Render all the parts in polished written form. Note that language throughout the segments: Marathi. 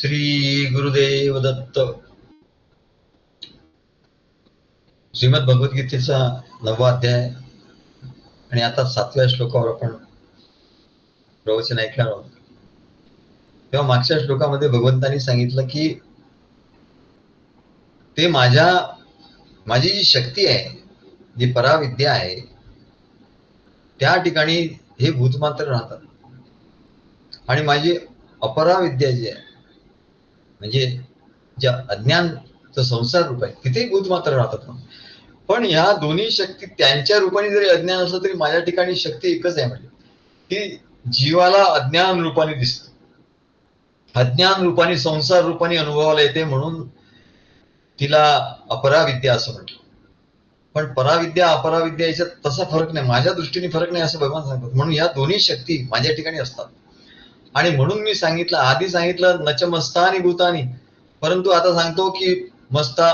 श्री गुरुदेव दत्त. श्रीमद भगवद्गीतेचा 9वा अध्याय आणि आता 7व्या श्लोकावर आपण प्रवचन ऐकणार आहोत. तेव्हा मागच्या श्लोकामध्ये भगवंतांनी सांगितलं की ते माझी जी शक्ती आहे, जी पराविद्या आहे, त्या ठिकाणी हे भूतमात्र राहतात आणि माझी अपराविद्या जी आहे, म्हणजे ज्या अज्ञानचं संसार रूप आहे, तिथे भूतमात्र राहतात. पण ह्या दोन्ही शक्ती त्यांच्या रूपाने जरी अज्ञान असलं तरी माझ्या ठिकाणी शक्ती एकच आहे. म्हणजे ती जीवाला अज्ञान रूपाने दिसते, अज्ञान रूपाने संसार रूपाने अनुभवाला येते, म्हणून तिला अपराविद्या असं म्हटलं. पण पराविद्या अपराविद्या याच्यात तसा फरक नाही, माझ्या दृष्टीने फरक नाही असं भगवान सांगतात. म्हणून ह्या दोन्ही शक्ती माझ्या ठिकाणी असतात. आणि म्हणून मी सांगितलं, आधी सांगितलं नच मस्तानी भूतानी, परंतु आता सांगतो की मस्ता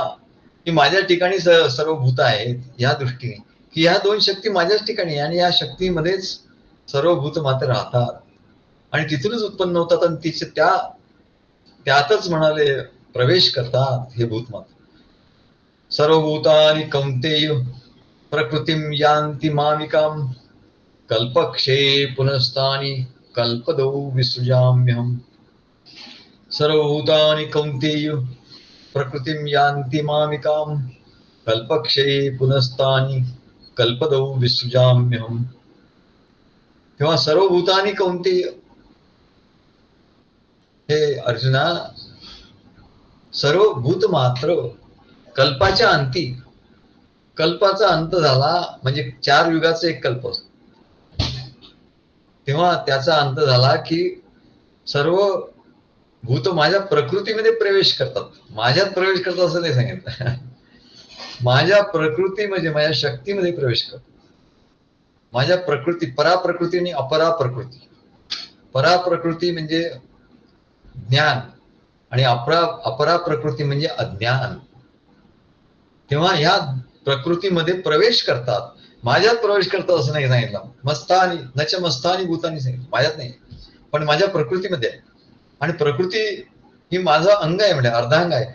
की माझ्या ठिकाणी सर्व भूत आहेत, या दृष्टीने की ह्या दोन शक्ती माझ्याच ठिकाणी आणि या शक्तीमध्येच सर्व भूत मात्र राहतात आणि तिथूनच उत्पन्न होतात आणि तिचे त्यातच म्हणाले प्रवेश करतात हे भूत मात्र. सर्वभूतानि कौंतेय प्रकृतिम यान्ति मामिकाम कल्पक्षे पुनस्तानि कल्पदौ विसृजाम्यहम्. सर्वभूतानि कौंतेय प्रकृतिम यान्ति मामिकाम कल्पक्षे पुनस्तानि कल्पदौ विसृजाम्यहम्. तेव्हा सर्वभूतानि कौंतेय, हे अर्जुना, सर्व भूत मात्र कल्पाच्या अंती, कल्पाचा अंत झाला म्हणजे 4 युगाचा एक कल्प असतो, तेव्हा त्याचा अंत झाला की सर्व भूत माझ्या प्रकृतीमध्ये प्रवेश करतात. माझ्यात प्रवेश करतात असं नाही सांगितलं, माझ्या प्रकृती म्हणजे माझ्या शक्तीमध्ये प्रवेश करतात. माझ्या प्रकृती, पराप्रकृती आणि अपराप्रकृती. पराप्रकृती म्हणजे ज्ञान आणि अपराप्रकृती म्हणजे अज्ञान. तेव्हा ह्या प्रकृतीमध्ये प्रवेश करतात, माझ्यात प्रवेश करतात असं नाही सांगितलं. मस्तानी नच मस्तानी भूतानी सांगितलं, माझ्यात नाही पण माझ्या प्रकृतीमध्ये आहे. आणि प्रकृती ही माझं अंग आहे, म्हणजे अर्धांग आहे.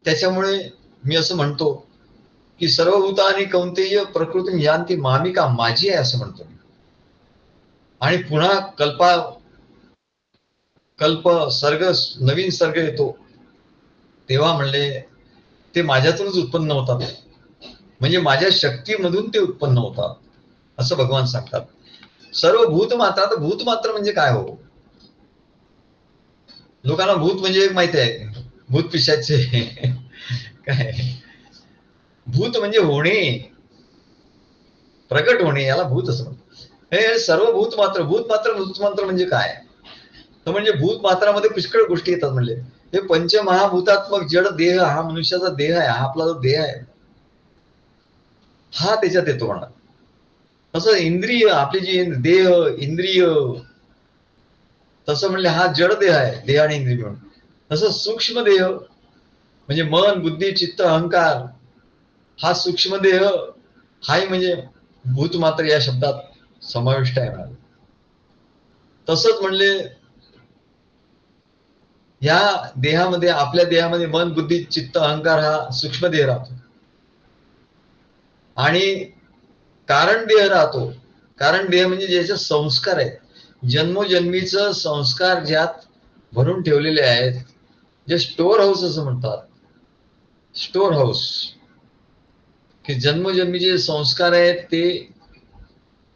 त्याच्यामुळे मी असं म्हणतो की सर्वभूतानि कौंतेय प्रकृती यान्ति मामिका, माझी आहे असं म्हणतो मी. आणि पुन्हा कल्प सर्ग, नवीन सर्ग येतो तेव्हा म्हणले ते माझ्यातूनच उत्पन्न होतात, म्हणजे माझ्या शक्तीमधून ते उत्पन्न होतात असं भगवान सांगतात. सर्व भूत मात्र, आता भूत मात्र म्हणजे काय हो? लोकांना भूत म्हणजे माहिती आहे, भूत पिशाचे काय. भूत म्हणजे होणे, प्रकट होणे, याला भूत असं म्हणतात. हे सर्व भूत मात्र, भूत मात्र म्हणजे काय? तर म्हणजे भूत मात्रामध्ये पुष्कळ गोष्टी येतात. म्हणले हे पंचमहाभूतात्मक जड देह, हा मनुष्याचा देह आहे, हा आपला जो देह आहे हा त्याच्यात येतो म्हणा. तसं इंद्रिय, आपली जी देह इंद्रिय, तसं म्हणले हा जड देह आहे, देह आणि इंद्रिय म्हणून. तसं सूक्ष्म देह म्हणजे मन बुद्धी चित्त अहंकार, हा सूक्ष्म देह हाही म्हणजे भूत मात्र या शब्दात समाविष्ट आहे म्हणाले. तसंच म्हणले या देहामध्ये, आपल्या देहामध्ये मन बुद्धी चित्त अहंकार हा सूक्ष्म देह राहतो आणि कारण देह राहतो. कारण देह म्हणजे ज्याचे संस्कार आहेत, जन्मोजन्मीचं संस्कार ज्यात भरून ठेवलेले आहेत, जे स्टोअर हाऊस असं म्हणतात. स्टोअर हाऊस की जन्मोजन्मीचे संस्कार आहेत, ते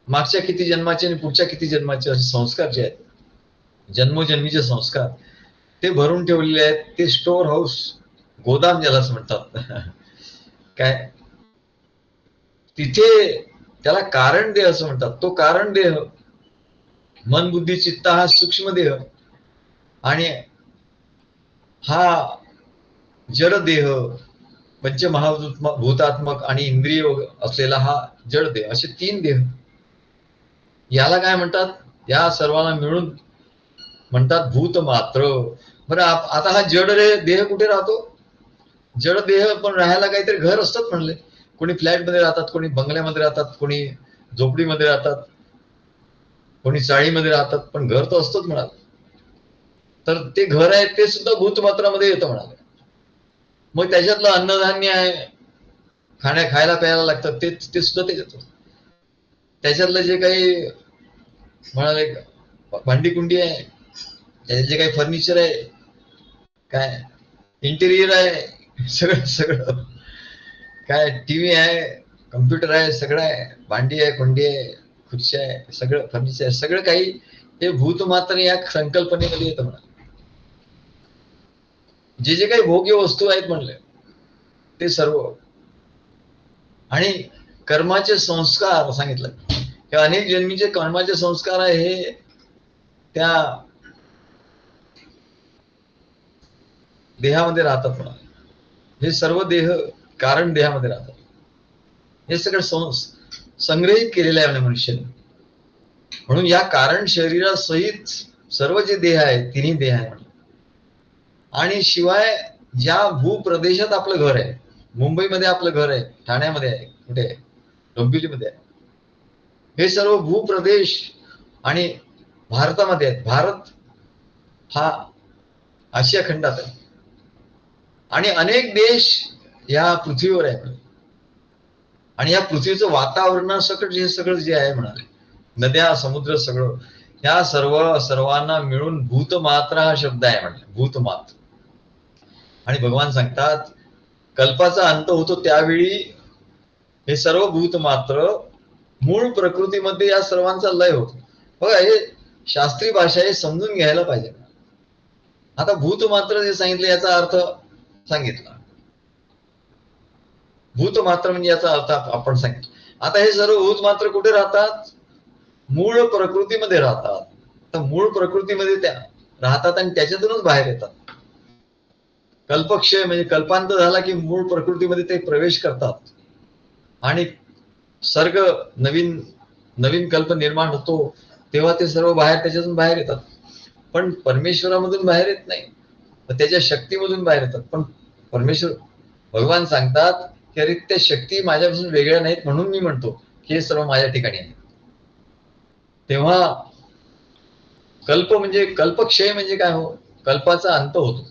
मागच्या किती जन्माचे आणि पुढच्या किती जन्माचे असे संस्कार जे आहेत, जन्मोजन्मीचे संस्कार ते भरून ठेवलेले आहेत. ते स्टोअर हाऊस, गोदाम ज्याला असं म्हणतात काय, तिथे त्याला कारण देह असं म्हणतात. तो कारण देह, मन बुद्धी चित्त हा सूक्ष्म देह आणि हा जड देह, पंचमहाभूतात्मक आणि इंद्रिय असलेला हा जड देह, असे 3 देह. याला काय म्हणतात? या सर्वांना मिळून म्हणतात भूत मात्र. बरं, आता हा जड देह कुठे राहतो? जड देह पण राहायला काहीतरी घर असतात म्हणले. कोणी फ्लॅटमध्ये राहतात, कोणी बंगल्यामध्ये राहतात, कोणी झोपडीमध्ये राहतात, कोणी चाळीमध्ये राहतात, पण घर तर असतंच म्हणाल. तर ते घर आहे ते सुद्धा भूतमात्रामध्ये येतं म्हणाले. मग त्याच्यातलं अन्नधान्य आहे, खायला प्यायला लागतं ते सुद्धा ते येतं. त्याच्यातलं जे काही म्हणाले भांडी कुंडी आहे, त्याच्यात जे काही फर्निचर आहे, काय इंटिरियर आहे, सगळं सगळं काय टीव्ही आहे, कम्प्युटर आहे, सगळं आहे, भांडी आहे, कुंडी आहे, खुर्ची आहे, सगळं फर्निचर आहे, सगळं काही हे भूतमात्र या संकल्पनेमध्ये येतं म्हणा. जे जे काही भोग्य वस्तू आहेत म्हणले ते सर्व, आणि कर्माचे संस्कार सांगितलं. हे अनेक जन्मीचे कर्माचे संस्कार आहे हे त्या देहामध्ये राहतात म्हणा. हे सर्व देह कारण देहामध्ये राहतात. हे सगळं संग्रहित केलेलं आहे मनुष्याने. म्हणून या कारण शरीरासहित सर्व जे देह आहे, तिन्ही देह आहे. आणि शिवाय ज्या भूप्रदेशात आपलं घर आहे, मुंबईमध्ये आपलं घर आहे, ठाण्यामध्ये आहे, कुठे आहे, डोंबिवलीमध्ये आहे, हे सर्व भूप्रदेश आणि भारतामध्ये आहेत. भारत हा आशिया खंडात आहे आणि अनेक देश या पृथ्वीवर आहे. आणि या पृथ्वीचं वातावरणासकट जे सगळं जे आहे म्हणाले, नद्या समुद्र सगळं, ह्या सर्वांना मिळून भूतमात्र हा शब्द आहे म्हटलं, भूतमात्र. आणि भगवान सांगतात कल्पाचा अंत होतो त्यावेळी हे सर्व भूतमात्र मूळ प्रकृतीमध्ये या सर्वांचा लय होतो. बघा, हे शास्त्रीय भाषा आहे, समजून घ्यायला पाहिजे. आता भूतमात्र जे सांगितलं याचा अर्थ सांगितला, भूतमात्र म्हणजे याचा अर्थ आपण सांगितलं. आता हे सर्व भूतमात्र कुठे राहतात? मूळ प्रकृतीमध्ये राहतात. तर मूळ प्रकृतीमध्ये त्या राहतात आणि त्याच्यातूनच बाहेर येतात. कल्पक्षय म्हणजे कल्पांत झाला की मूळ प्रकृतीमध्ये ते प्रवेश करतात आणि सर्ग नवीन नवीन कल्प निर्माण होतो तेव्हा ते सर्व बाहेर त्याच्यातून बाहेर येतात. पण परमेश्वरामधून बाहेर येत नाही, तर त्याच्या शक्तीमधून बाहेर येतात. पण परमेश्वर भगवान सांगतात की अरे त्या शक्ती माझ्यापासून वेगळ्या नाहीत, म्हणून मी म्हणतो की हे सर्व माझ्या ठिकाणी आहे. तेव्हा कल्प म्हणजे कल्पक्षय म्हणजे काय हो? कल्पाचा अंत होतो.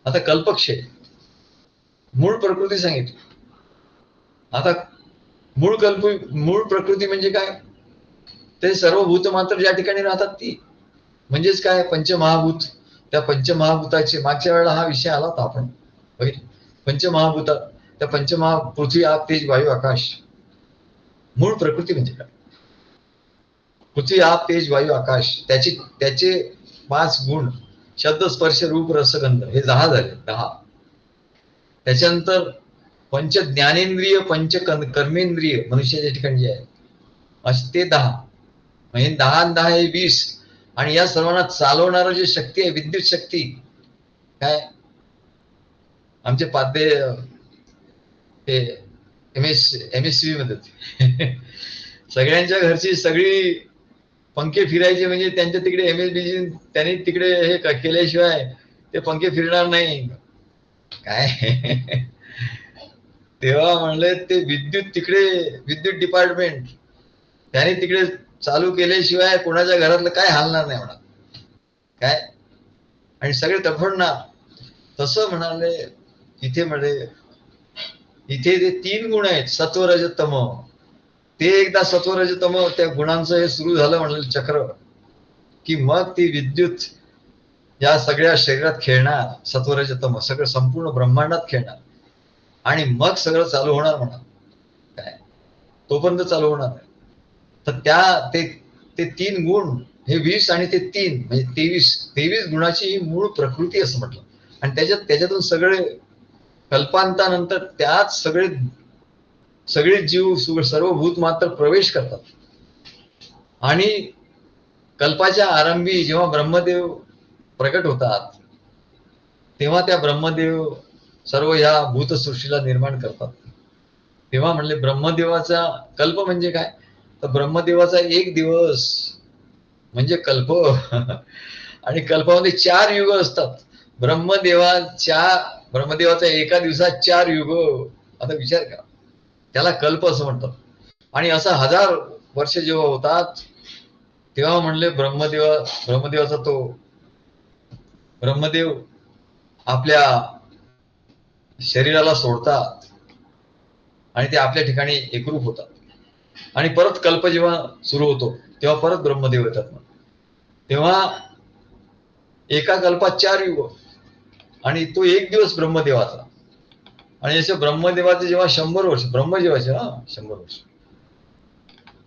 आता कल्पक्षय मूळ प्रकृती सांगितली. आता मूळ प्रकृती म्हणजे काय? ते सर्व भूत मात्र ज्या ठिकाणी राहतात ती म्हणजेच काय, पंचमहाभूत. त्या पंचमहाभूताचे मागच्या वेळेला हा विषय आला होता, आपण बघितलं. पंचमहाभूत, त्या पृथ्वी आग तेज वायू आकाश. मूळ प्रकृती म्हणजे काय? पृथ्वी आग तेज वायू आकाश, त्याचे 5 गुण, शब्द स्पर्श रूप रसगंध, हे 10 झाले. 10. त्याच्यानंतर पंच ज्ञानेंद्रिय, पंच कर्मेंद्रिय मनुष्याच्या ठिकाणी जे आहे असे ते 10. म्हणजे 10 आणि 10 हे 20. आणि या सर्वांना चालवणारं जे शक्ती आहे, विद्युत शक्ती, काय आमचे पाद्य ते MSCV मध्ये सगळ्यांच्या घरची सगळी पंखे फिरायचे म्हणजे त्यांच्या तिकडे MSBG त्यांनी तिकडे हे केल्याशिवाय ते पंखे फिरणार नाही काय. तेव्हा म्हणले ते विद्युत डिपार्टमेंट त्याने तिकडे चालू केल्याशिवाय कोणाच्या घरातलं काय हालणार नाही म्हणा काय, आणि सगळे तडफडणार. तसं म्हणाले इथे म्हणजे इथे ते 3 गुण आहेत, सत्व रज तम. ते एकदा सत्व रज तम त्या गुणांचं हे सुरू झालं म्हणलं चक्र, की मग ती विद्युत या सगळ्या शरीरात खेळणार, सत्वरज तम सगळं संपूर्ण ब्रह्मांडात खेळणार आणि मग सगळं चालू होणार म्हणा काय, तोपर्यंत चालू होणार नाही. तर ते 3 गुण हे 20 आणि ते 3 म्हणजे 23 गुणाची ही मूळ प्रकृती असं म्हटलं. आणि त्याच्यातून सगळे कल्पांतानंतर त्यात सगळे जीव सर्व भूत मात्र प्रवेश करतात. आणि कल्पाच्या आरंभी जेव्हा ब्रह्मदेव प्रकट होतात तेव्हा त्या ब्रह्मदेव सर्व या भूतसृष्टीला निर्माण करतात. तेव्हा म्हणले ब्रह्मदेवाचा कल्प म्हणजे काय, तर ब्रह्मदेवाचा 1 दिवस म्हणजे कल्प. आणि कल्पामध्ये 4 युग असतात. ब्रह्मदेवाचा एका दिवसात 4 युग. आता विचार करा, त्याला कल्प असं म्हणतात. आणि असं 1000 वर्ष जेव्हा होतात तेव्हा म्हणले ब्रह्मदेवाचा तो ब्रह्मदेव आपल्या शरीराला सोडतात आणि ते आपल्या ठिकाणी एकरूप होतात आणि परत कल्प जेव्हा सुरू होतो तेव्हा परत ब्रह्मदेव येतात. तेव्हा एका कल्पात 4 युग आणि तो एक दिवस ब्रह्मदेवाचा. आणि असे ब्रह्मदेवाचे जेव्हा 100 वर्ष ब्रह्मदेवाचे 100 वर्ष,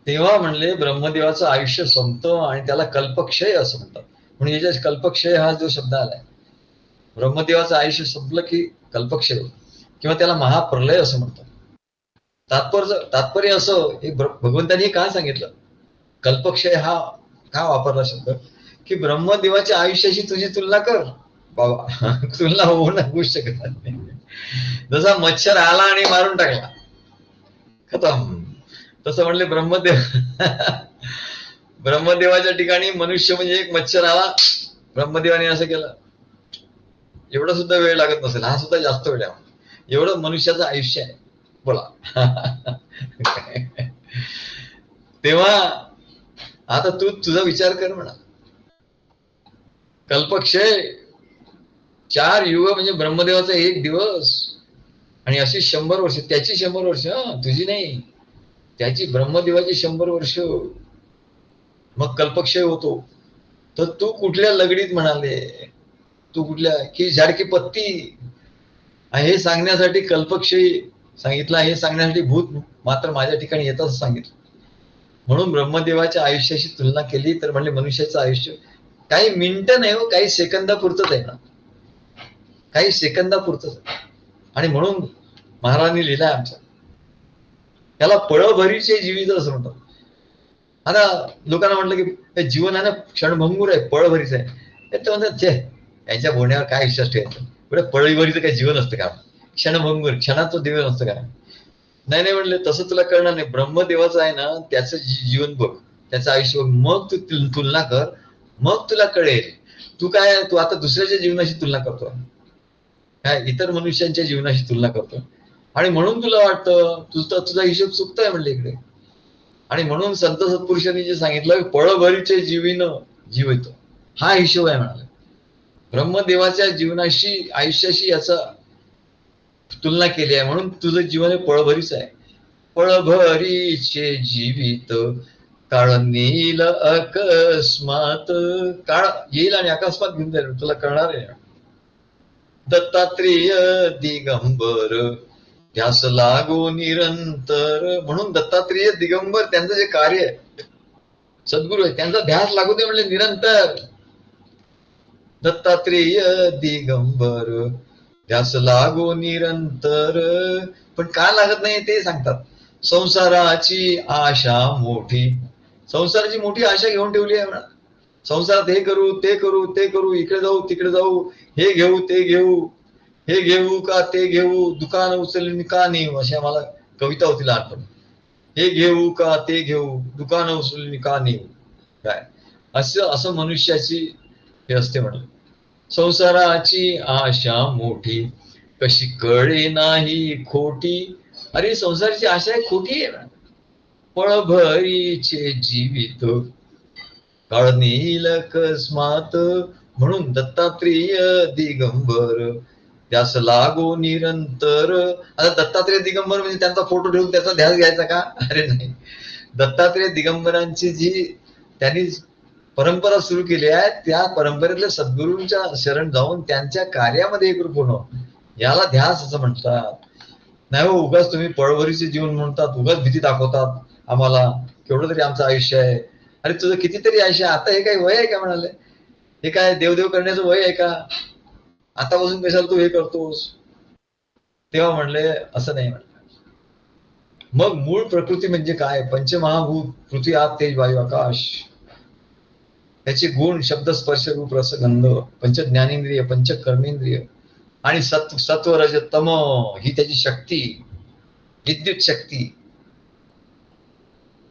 तेव्हा म्हणले ब्रह्मदेवाचं आयुष्य संपतं आणि त्याला कल्पक्षय असं म्हणतात. म्हणून याच्या कल्पक्षय हा जो शब्द आलाय, ब्रह्मदेवाचं आयुष्य संपलं की कल्पक्षय होतं किंवा त्याला महाप्रलय असं म्हणतात. तात्पर्य असं भगवंतांनी का सांगितलं कल्पक्षय हा का वापरला शब्द, की ब्रह्मदेवाच्या आयुष्याशी तुझी तुलना कर बाबा. तुलना होऊ शकत नाही. जसा मच्छर आला आणि मारून टाकला खतम, तसं म्हणले ब्रह्मदेवाच्या ठिकाणी मनुष्य म्हणजे एक मच्छर आला, ब्रह्मदेवाने असं केलं, एवढा सुद्धा वेळ लागत नसेल, हा सुद्धा जास्त वेळ आहे. एवढं मनुष्याचं आयुष्य आहे बोला. तेव्हा आता तू तुझा विचार कर म्हणा, कल्पक्षय 4 युग म्हणजे ब्रह्मदेवाचा 1 दिवस आणि अशी 100 वर्ष, त्याची 100 वर्ष, तुझी नाही, त्याची ब्रह्मदेवाची 100 वर्ष, मग कल्पक्षय होतो. तर तू कुठल्या लगडीत म्हणाले, तू कुठल्या की झाडकी पत्ती, हे सांगण्यासाठी कल्पक्षय सांगितला, हे सांगण्यासाठी भूत मात्र माझ्या ठिकाणी येतच सांगितलं. म्हणून ब्रह्मदेवाच्या आयुष्याशी तुलना केली तर म्हणले मनुष्याचं आयुष्य काही मिनिटं नाही हो, काही सेकंदापुरतच आहे ना, काही सेकंदापुरतच आहे. आणि म्हणून महाराजांनी लिहिलाय आमच्या, त्याला पळभरीचे जीवित असं म्हणतात. आता लोकांना म्हटलं की जीवन आहे ना क्षणभंगूर आहे, पळभरीच आहे, ते म्हणतात यांच्या बोलण्यावर काय विश्वास ठेवायचा, पुढे पळभरीचं काही जीवन असतं का, क्षणभंगूर, क्षणाचं जीवन असतं का. नाही नाही म्हणले, तसं तुला कळणार नाही. ब्रह्मदेवाचं आहे ना, त्याचं जीवन बघ, त्याचं आयुष्य बघ, मग तू तुलना कर, मग तुला कळेल. तू आता दुसऱ्याच्या जीवनाशी तुलना करतो, काय इतर मनुष्यांच्या जीवनाशी तुलना करतो, आणि म्हणून तुला वाटतं तुझा हिशोब चुकतोय म्हणले इकडे. आणि म्हणून संत सत्पुरुषांनी जे सांगितलं, पळभरीचे जीवन जीवित, हा हिशोब आहे म्हणाले. ब्रह्मदेवाच्या जीवनाशी आयुष्याशी याचा तुलना केली आहे, म्हणून तुझं जीवन हे पळभरीच आहे. पळभरीचे जीवित काळ नील अकस्मात, काळ येईल आणि अकस्मात घेऊन जाईल, तुला कळणार आहे. दत्तात्रेय दिगंबर ध्यास लागो निरंतर, म्हणून दत्तात्रेय दिगंबर त्यांचं जे कार्य आहे, सद्गुरू आहे, त्यांचा ध्यास लागू दे म्हणजे निरंतर. दत्तात्रेय दिगंबर ध्यास लागो निरंतर, पण का लागत नाही ते सांगतात. संसाराची आशा मोठी, संसाराची मोठी आशा घेऊन ठेवली आहे म्हणा. संसारात हे करू ते करू ते करू, इकडे जाऊ तिकडे जाऊ, हे घेऊ ते घेऊ, हे घेऊ का ते घेऊ, दुकान उचलली का नेऊ, अशी आम्हाला कविता होती लहानपणी. हे घेऊ का ते घेऊ, दुकान उचलली का नेऊ, काय असं मनुष्याची हे असते म्हणलं. संसाराची आशा मोठी कशी कळे नाही खोटी, अरे संसाराची आशा आहे खोटी आहे ना. पळभरीचे जीवित काळ नील अकस्मात, म्हणून दत्तात्रेय दिगंबर ध्यास लागो निरंतर. आता दत्तात्रेय दिगंबर म्हणजे त्यांचा फोटो ठेवून त्याचा ध्यास घ्यायचा का, अरे नाही. दत्तात्रेय दिगंबरांची जी त्यांनी परंपरा सुरू केली आहे, त्या परंपरेतल्या सद्गुरूंच्या शरण जाऊन त्यांच्या कार्यामध्ये एकरूप होणं, याला ध्यास असं म्हणतात. नाही हो, उगाच तुम्ही पळभरीचे जीवन म्हणतात, उगाच भीती दाखवतात आम्हाला, केवढं तरी आमचं आयुष्य आहे. अरे तुझं कितीतरी आयुष्य, आता हे काय वय आहे का म्हणाले, हे काय देवदेव करण्याचं वय आहे का, आतापासून कशाला तू हे करतोस. तेव्हा म्हणले असं नाही म्हणलं. मग मूळ प्रकृती म्हणजे काय, पंचमहाभूत पृथ्वी आप तेज वायू आकाश, त्याचे गुण शब्द स्पर्श रूप रस गंध, पंच ज्ञानेंद्रिय पंच कर्मेंद्रिय आणि सत्व रज तम, ही त्याची शक्ती, विद्युत शक्ती.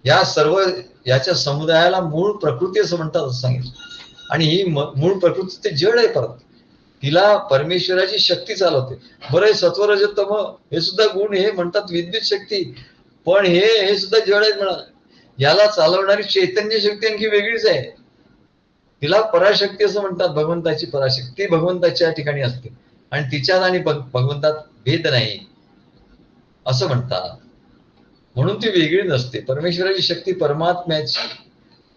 या सर्व याच्या समुदायाला मूळ प्रकृती असं म्हणतात असं सांगितलं. आणि ही मूळ प्रकृती ते जड आहे, परत तिला परमेश्वराची शक्ती चालवते. बरं, सत्वरजतम हे सुद्धा गुण हे म्हणतात विद्युत शक्ती, पण हे सुद्धा जड आहेत म्हणा. याला चालवणारी चैतन्य शक्ती आणखी वेगळीच आहे. तिला पराशक्ती असं म्हणतात. भगवंताची पराशक्ती ती भगवंताच्या ठिकाणी असते आणि तिच्यात आणि भगवंतात भेद नाही असं म्हणतात. म्हणून ती वेगळी नसते. परमेश्वराची शक्ती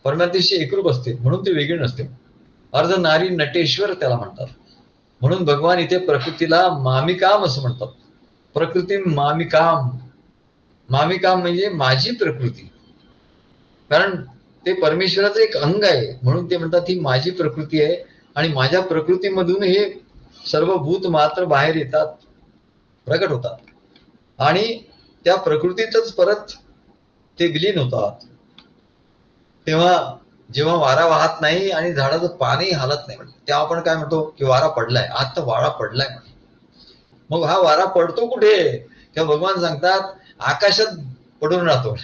परमात्म्याशी एकरूप असते म्हणून ती वेगळी नसते. अर्ध नारी नटेश्वर त्याला म्हणतात. म्हणून भगवान इथे प्रकृतीला मामिकाम असं म्हणतात. प्रकृती मामिकाम. मामिकाम म्हणजे माझी प्रकृती. कारण ते परमेश्वराचं एक अंग आहे म्हणून ते म्हणतात ही माझी प्रकृती आहे आणि माझ्या प्रकृतीमधून हे सर्व भूत मात्र बाहेर येतात, प्रकट होतात आणि त्या प्रकृतीतच परत ते विलीन होतात. तेव्हा जेव्हा वारा वाहत नाही आणि झाडाचं पाणी हालत नाही तेव्हा आपण काय म्हणतो की वारा पडलाय, आज तर वारा पडलाय. मग हा वारा पडतो कुठे? तेव्हा भगवान सांगतात आकाशात पडून राहतो.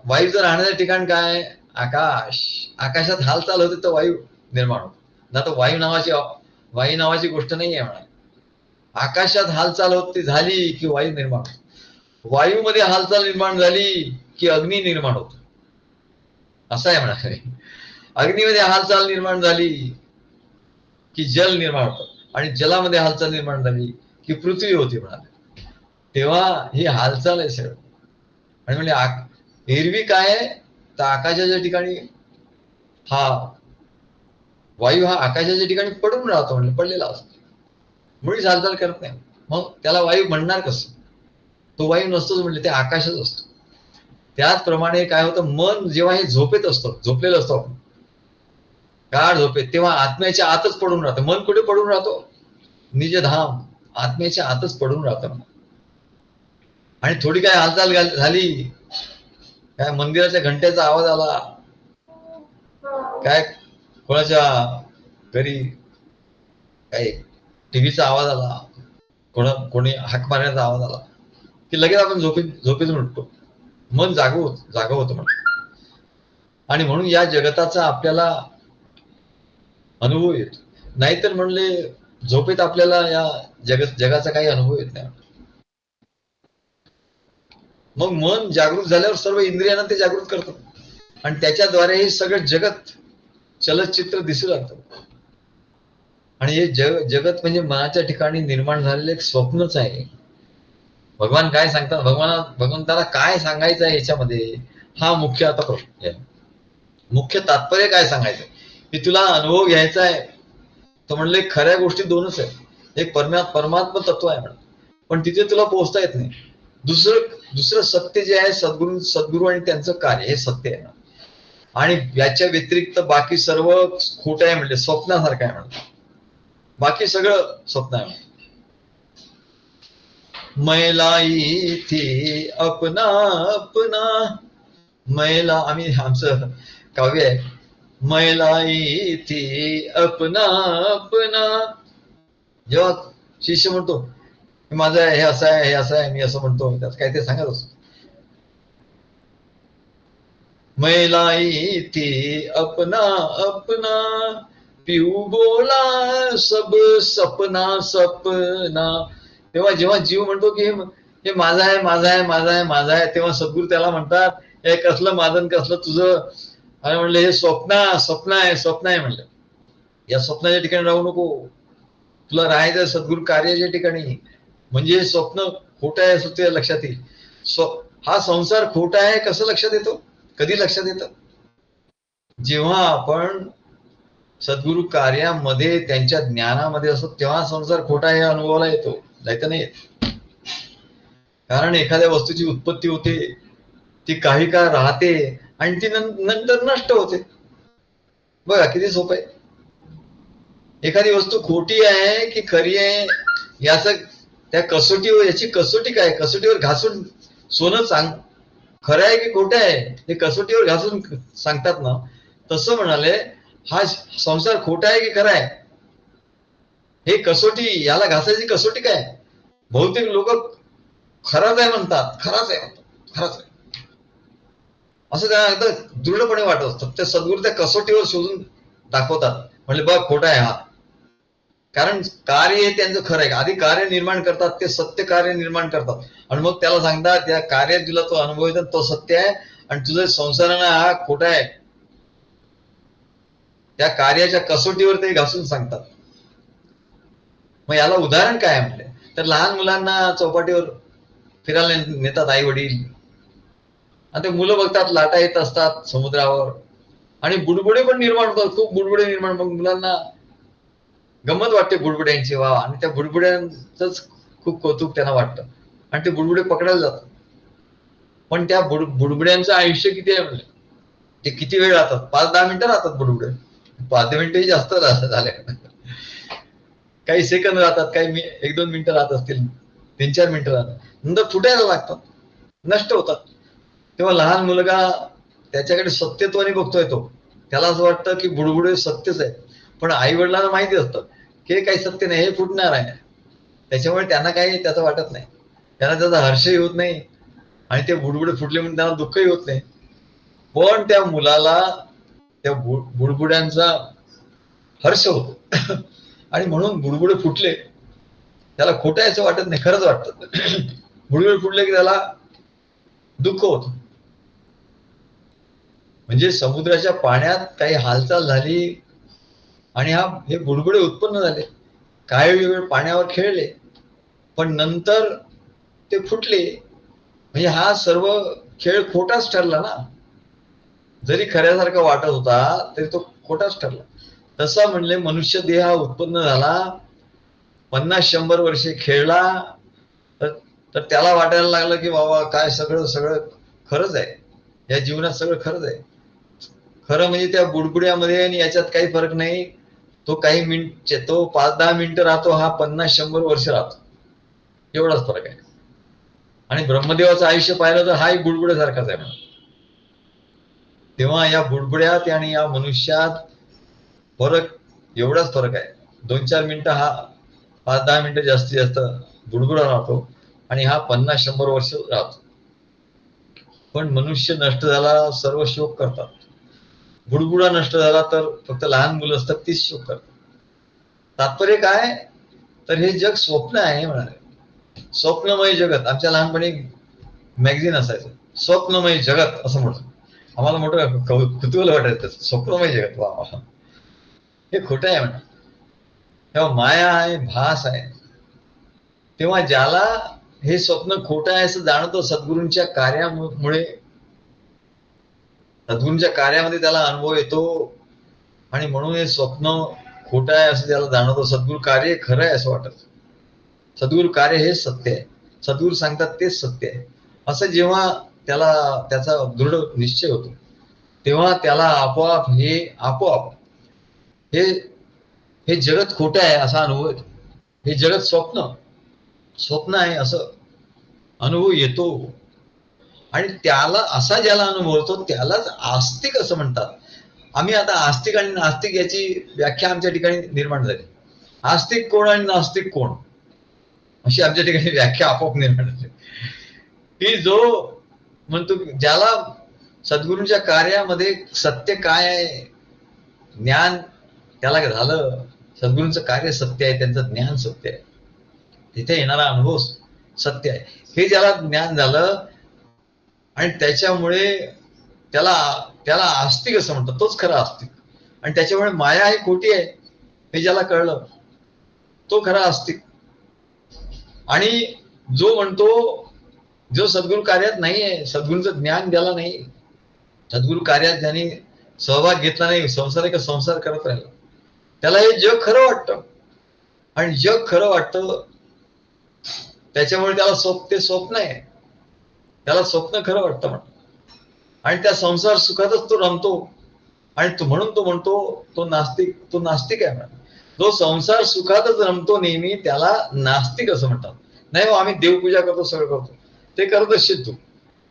वायू जर राहण्याचं ठिकाण काय? आकाश. आकाशात हालचाल होते तर वायू निर्माण होतो. ना तर वायू नावाची गोष्ट नाही आहे म्हणा. आकाशात हालचाल होती झाली की वायू निर्माण होतो. वायूमध्ये हालचाल निर्माण झाली की अग्नी निर्माण होतो. असं आहे म्हणा. अग्नीमध्ये हालचाल निर्माण झाली की जल निर्माण होतं आणि जलामध्ये हालचाल निर्माण झाली की पृथ्वी होती म्हणाले. तेव्हा ही हालचाल आहे सगळं. आणि म्हणजे एरवी काय आहे तर आकाशाच्या ठिकाणी हा वायू हा आकाशाच्या ठिकाणी पडून राहतो म्हणजे पडलेला असतो, मुळीच हालचाल करत नाही. मग त्याला वायू म्हणणार कसं? तो वायू नसतोच म्हणजे ते आकाशच असतो. त्याचप्रमाणे काय होतं, मन जेव्हा हे झोपेत असतं, झोपलेलं असतो आपण गाढ झोपेत, तेव्हा आत्म्याच्या आतच पडून राहतं. मन कुठे पडून राहतो? निजधाम आत्म्याच्या आतच पडून राहतं. आणि थोडी काय हालचाल झाली, काय मंदिराच्या घंटेचा आवाज आला, काय कोणाच्या घरी काय टीव्हीचा आवाज आला, कोणी हाक मारण्याचा आवाज आला की लगेच आपण झोपेतून उठतो. मन जाग होतं म्हणून. आणि म्हणून या जगताचा आपल्याला अनुभव येतो. नाहीतर म्हणले झोपेत आपल्याला या जगाचा काही अनुभव येत नाही. मग मन जागृत झाल्यावर सर्व इंद्रियांना ते जागृत करतात आणि त्याच्याद्वारे हे सगळं जगत चलचित्र दिसू लागतं. आणि हे जगत म्हणजे मनाच्या ठिकाणी निर्माण झालेलं एक स्वप्नच आहे. भगवान काय सांगतात, भगवंताला काय सांगायचं आहे याच्यामध्ये, हा मुख्य आता प्रश्न आहे. मुख्य तात्पर्य काय सांगायचं की तुला अनुभव घ्यायचा आहे तर म्हणले खऱ्या गोष्टी दोनच आहेत. एक परमात्मा तत्व आहे म्हणून, पण तिथे तुला पोहोचता येत नाही. दुसरं सत्य जे आहे सद्गुरू आणि त्यांचं कार्य हे सत्य आहे. आणि याच्या व्यतिरिक्त बाकी सर्व खोटं आहे म्हणजे स्वप्नासारखं आहे म्हणतात. बाकी सगळं स्वप्न आहे. मैलाई थी अपना अपना मैला, आमचं काव्य आहे, मैलाई थी अपना अपना. जेव्हा शिष्य म्हणतो माझं हे असं आहे, हे असं आहे, मी असं म्हणतो, त्यात काय ते सांगत असतो. मैलाई थी अपना अपना पिऊ बोला सब सपना सपना. तेव्हा जेव्हा जीव म्हणतो की हे माझं आहे, माझं आहे, माझं आहे, माझं आहे, तेव्हा सद्गुरू त्याला म्हणतात हे कसलं माझं कसलं तुझं. आणि म्हणलं हे स्वप्न आहे म्हणलं. या स्वप्नाच्या ठिकाणी राहू नको, तुला राहायचं सद्गुरू कार्याच्या ठिकाणी. म्हणजे स्वप्न खोटं आहे असं तुझ्या लक्षात येईल. हा संसार खोटा आहे कसं लक्षात येतो? कधी लक्षात येतं? जेव्हा आपण सद्गुरू कार्यामध्ये त्यांच्या ज्ञानामध्ये असतो तेव्हा संसार खोटा आहे अनुभवाला येतो, नाही तर नाही येत. कारण एखाद्या वस्तूची उत्पत्ती होते, ती काही काळ राहते आणि ती नंतर नष्ट होते. बघा किती सोपं आहे. एखादी वस्तू खोटी आहे की खरी आहे याचं त्या कसोटीवर, याची कसोटी काय? कसोटीवर घासून सोनं सांग खरं आहे की खोटं आहे हे कसोटीवर घासून सांगतात ना, तसं म्हणाले हा संसार खोटा आहे की खरा आहे हे कसोटी, याला घासायची कसोटी काय? बहुतेक लोक खराच आहे म्हणतात, खराच आहे असं त्यांना दृढपणे वाटत असतं. त्या सद्गुरू त्या कसोटीवर शोधून दाखवतात, म्हणजे बघ खोटा आहे हा. कारण कार्य हे त्यांचं खरं आहे. आधी कार्य निर्माण करतात, ते सत्य कार्य निर्माण करतात आणि मग त्याला सांगतात त्या कार्यात तुला तो अनुभव येतो तो सत्य आहे आणि तुझं संसारानं हा खोटा आहे. त्या कार्याच्या कसोटीवर ते घासून सांगतात. मग याला उदाहरण काय म्हटले तर लहान मुलांना चौपाटीवर फिरायला नेतात आई वडील आणि ते मुलं बघतात लाटा येत असतात समुद्रावर आणि बुडबुडे पण निर्माण होतात. खूप बुडबुडे निर्माण, मग मुलांना गंमत वाटते बुडबुड्यांची वा आणि त्या बुडबुड्यांच खूप कौतुक त्यांना वाटतं आणि ते बुडबुडे पकडायला जातात. पण त्या बुडबुड्यांचं आयुष्य किती आहे म्हणजे ते किती वेळ राहतात? 5-10 मिनिटं राहतात बुडबुडे. 5 मिनिटंही जास्त झाले. काही सेकंद राहतात, काही 1-2 मिनिटं राहत असतील, 3-4 मिनिटं राहतात, नंतर फुटायला लागतात, नष्ट होतात. तेव्हा लहान मुलगा त्याच्याकडे सत्यत्वाने बघतोय तो, त्याला असं वाटतं की बुडबुडे सत्यच आहे. पण आई वडिलांना माहिती असतं की हे काही सत्य नाही, हे फुटणार आहे. त्याच्यामुळे त्यांना काही त्याचं वाटत नाही, त्यांना त्याचा हर्षही होत नाही आणि ते बुडबुडे फुटले म्हणून त्यांना दुःखही होत नाही. पण त्या मुलाला त्या बुडबुड्यांचा हर्ष होतो आणि म्हणून बुडबुडे फुटले त्याला खोटं याचं वाटत नाही, खरंच वाटतं. बुडबुडे फुटले की त्याला दुःख होतं. म्हणजे समुद्राच्या पाण्यात काही हालचाल झाली आणि हे बुडबुडे उत्पन्न झाले, काही वेळ पाण्यावर खेळले, पण नंतर ते फुटले. म्हणजे हा सर्व खेळ खोटाच ठरला ना. जरी खऱ्यासारखा वाटत होता तरी तो खोटाच ठरला. तसा म्हणले मनुष्य देह हा उत्पन्न झाला, 50-100 वर्षे खेळला, तर त्याला वाटायला लागलं की बाबा काय सगळं खरंच आहे, या जीवनात सगळं खरंच आहे. खरं म्हणजे त्या बुडबुड्यामध्ये आणि याच्यात काही फरक नाही. तो काही मिनिट, तो 5-10 मिनिटं राहतो, हा 50-100 वर्ष राहतो, एवढाच फरक आहे. आणि ब्रह्मदेवाचं आयुष्य पाहिलं तर हाही बुडबुड्यासारखाच आहे म्हणा. तेव्हा या बुडबुड्यात आणि या मनुष्यात फरक एवढाच फरक आहे. 2-4 मिनिटं हा 5-10 मिनिटं जास्तीत जास्त बुडबुडा राहतो आणि हा 50-100 वर्ष राहतो. पण मनुष्य नष्ट झाला सर्व शोक करतात, बुडबुडा नष्ट झाला तर फक्त लहान मुलं असतात तीच शोक करतात. तात्पर्य काय तर हे जग स्वप्न आहे म्हणाले, स्वप्नमय जगत. आमच्या लहानपणी मॅगझिन असायचं स्वप्नमय जगत असं म्हणतो, आम्हाला मोठं कुतूहल वाटायचं स्वप्नमय जगत. वा, हे खोटं आहे म्हणा. तेव्हा माया आहे, भास आहे. तेव्हा ज्याला हे स्वप्न खोटं आहे असं जाणतो सद्गुरूंच्या कार्यामुळे, सद्गुरूंच्या कार्यामध्ये त्याला अनुभव येतो आणि म्हणून हे स्वप्न खोटं आहे असं त्याला जाणवतो. सद्गुरू कार्य खरं आहे असं वाटत, सद्गुरू कार्य हे सत्य आहे, सद्गुरू सांगतात तेच सत्य आहे असं जेव्हा त्याला त्याचा दृढ निश्चय होतो तेव्हा त्याला आपोआप हे हे जगत खोटं आहे असा अनुभव येतो. हे जगत स्वप्न आहे असं अनुभव येतो आणि त्याला असा ज्याला अनुभव होतो त्यालाच आस्तिक असं म्हणतात. आम्ही आता आस्तिक आणि नास्तिक याची व्याख्या आमच्या ठिकाणी निर्माण झाली. आस्तिक कोण आणि नास्तिक कोण अशी आमच्या ठिकाणी व्याख्या आपोआप निर्माण झाली की जो म्हणतो ज्याला सद्गुरूंच्या कार्यामध्ये सत्य काय आहे, ज्ञान त्याला झालं, सद्गुरूंचं कार्य सत्य आहे, त्यांचं ज्ञान सत्य आहे, तिथे येणारा अनुभव सत्य आहे, हे ज्याला ज्ञान झालं आणि त्याच्यामुळे त्याला त्याला आस्तिक असं म्हणतात, तोच खरा आस्तिक. आणि त्याच्यामुळे माया ही खोटी आहे हे ज्याला कळलं तो खरा आस्तिक. आणि जो म्हणतो, जो सद्गुरू कार्यात नाही आहे, सद्गुरूंचं ज्ञान द्याला नाही, सद्गुरू कार्यात ज्यांनी सहभाग घेतला नाही, संसार करत राहिला, त्याला हे जग खरं वाटतं आणि जग खरं वाटतं त्याच्यामुळे त्याला ते स्वप्न आहे, त्याला स्वप्न खरं वाटतं म्हणून. आणि त्या संसार सुखातच तो रमतो आणि म्हणून तो म्हणतो तो नास्तिक आहे म्हणून. जो संसार सुखातच रमतो नेहमी त्याला नास्तिक असं म्हणतात. नाही हो आम्ही देवपूजा करतो, सगळं करतो, ते करत असशील तू,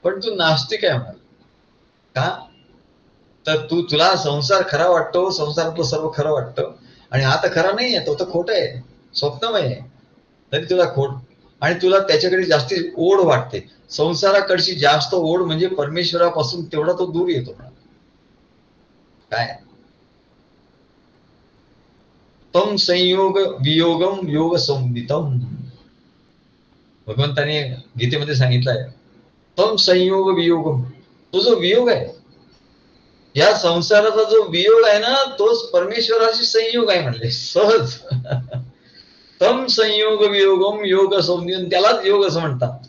पण तू नास्तिक आहे म्हणाल. का तर तुला संसार खरा वाटतो, संसारातलं सर्व खरं वाटतं आणि हा तर खरा नाही आहे, तो तर खोटं आहे, स्वप्नमय आहे, तरी तुला आणि तुला त्याच्याकडे जास्ती ओढ वाटते. संसाराकडची जास्त ओढ म्हणजे परमेश्वरापासून तेवढा तो दूर येतो. काय तम संयोग वियोगम योग संवितम. भगवंताने गीतेमध्ये सांगितलंय तम संयोग वियोगम. तो जो वियोग आहे, या संसाराचा जो वियोग आहे ना, तोच परमेश्वराशी संयोग आहे म्हणले सहज. तम संयोग वियोगम योग संवितम, त्यालाच योग असं म्हणतात.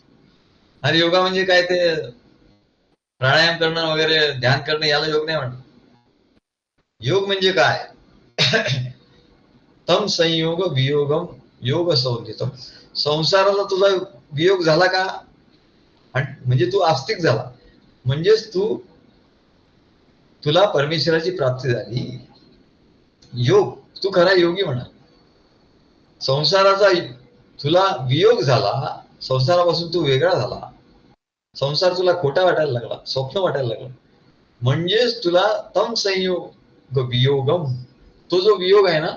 आणि योगा म्हणजे काय, ते प्राणायाम करणं वगैरे ध्यान करणं याला योग नाही म्हणतात. योग म्हणजे काय, तम संयोग वियोगम योग संवितम. संसाराचा तुझा वियोग झाला का, म्हणजे तू आस्तिक झाला, म्हणजेच तुला परमेश्वराची प्राप्ती झाली. योग, तू खरा योगी म्हणा. संसाराचा तुला वियोग झाला, संसारापासून तू वेगळा झाला, संसार तुला खोटा वाटायला लागला, स्वप्न वाटायला लागलं, म्हणजेच तुला तम संयोग वियोगम, तो जो वियोग आहे ना,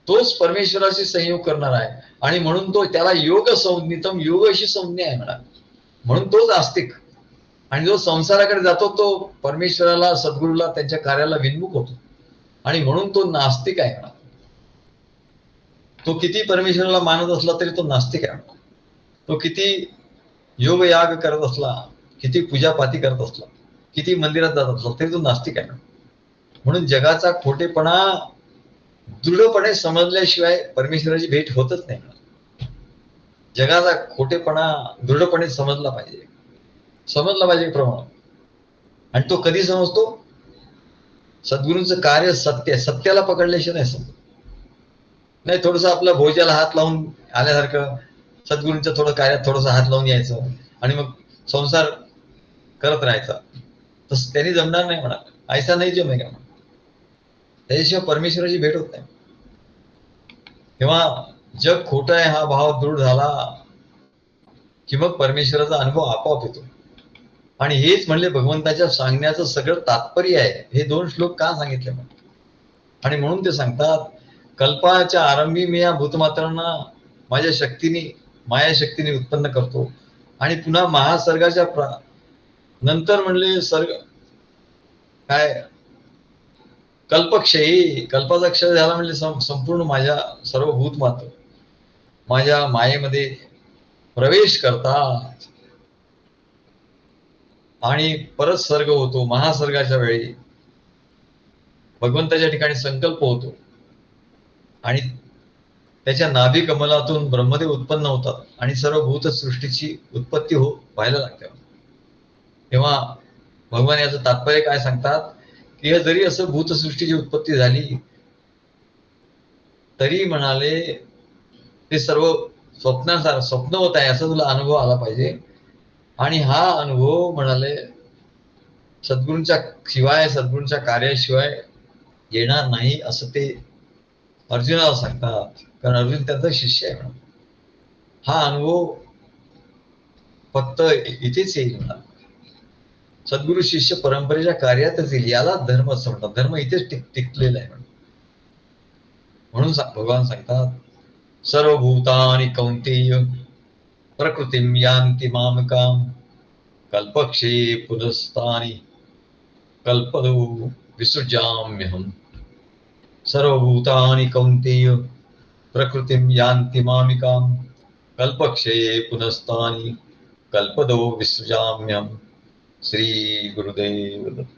तोच परमेश्वराशी संयोग करणार आहे. आणि म्हणून तो त्याला योग संज्ञितम, योग अशी संज्ञा आहे म्हणा. म्हणून तोच आस्तिक. आणि जो संसाराकडे जातो तो परमेश्वराला, सद्गुरूला, त्यांच्या कार्याला विन्मुख होतो. आणि म्हणून तो नास्तिक आहे म्हणा. तो किती परमेश्वराला मानत असला तरी तो नास्तिक आहे म्हणा. तो किती योग याग करत असला, किती पूजापाती करत असला, किती मंदिरात जात असला तरी तो नास्तिक आहे. म्हणून जगाचा खोटेपणा दृढपणे समजल्याशिवाय परमेश्वराची भेट होतच नाही. जगाचा खोटेपणा दृढपणे समजला पाहिजे प्रमाण. आणि तो कधी समजतो, सद्गुरूंचं कार्य सत्याला पकडल्याशिवाय नाही समजत. नाही थोडस आपलं भोजाला हात लावून आल्यासारखं सद्गुरूंच्या थोडं कार्यात थोडंसं हात लावून यायचं आणि मग संसार करत राहायचा, तसं त्यांनी जमणार नाही म्हणा. ऐसा नाही जमेगा. त्याच्याशिवाय परमेश्वराची भेट होत नाही. तेव्हा जग खोटं आहे हा भाव दृढ झाला की मग परमेश्वराचा अनुभव आपोआप येतो. आणि हेच म्हणले भगवंताच्या सांगण्याचं सगळं तात्पर्य आहे. हे 2 श्लोक का सांगितले म्हणून. आणि म्हणून ते सांगतात, कल्पाच्या आरंभी मी या भूतमात्रांना माझ्या शक्तीने, माया शक्तीने उत्पन्न करतो. आणि पुन्हा महासर्गाच्या नंतर म्हणले सर्ग काय, कल्पक्षयी, कल्पाचा क्षय झाला म्हणजे संपूर्ण माझ्या सर्व भूतमात्र माझ्या मायेमध्ये प्रवेश करतात. आणि परत सर्ग होतो. महासर्गाच्या वेळी भगवंताच्या ठिकाणी संकल्प होतो आणि त्याच्या नाभी कमलातून ब्रह्मदेव उत्पन्न होतात आणि सर्व भूतसृष्टीची उत्पत्ती व्हायला लागते. तेव्हा भगवान याचं तात्पर्य काय सांगतात की जरी असं भूतसृष्टीची उत्पत्ती झाली तरी म्हणाले ते सर्व स्वप्न होत आहे असं तुला अनुभव आला पाहिजे. आणि हा अनुभव म्हणाले सद्गुरूंच्या शिवाय, सद्गुरूंच्या कार्याशिवाय येणार नाही असं ते अर्जुनाला सांगतात. कारण अर्जुन त्यांचा शिष्य आहे म्हणा. हा अनुभव फक्त इथेच येईल म्हणा, सद्गुरू शिष्य परंपरेच्या कार्यातच येईल. याला धर्म असं म्हणतात. धर्म इथेच टिकलेला आहे म्हणा. म्हणून भगवान सांगतात, सर्वभूतानि कौंतेय प्रकृतिम यान्ति मामकाम कल्पक्षये पुनस्तानि कल्पदो विसृजाम्यहम्. सर्वभूतानि कौंतेय प्रकृतिम यान्ति मामिकाम कल्पक्षये पुनस्तानि कल्पदो विसृजाम्यहम्. श्री गुरुदेव दत्त.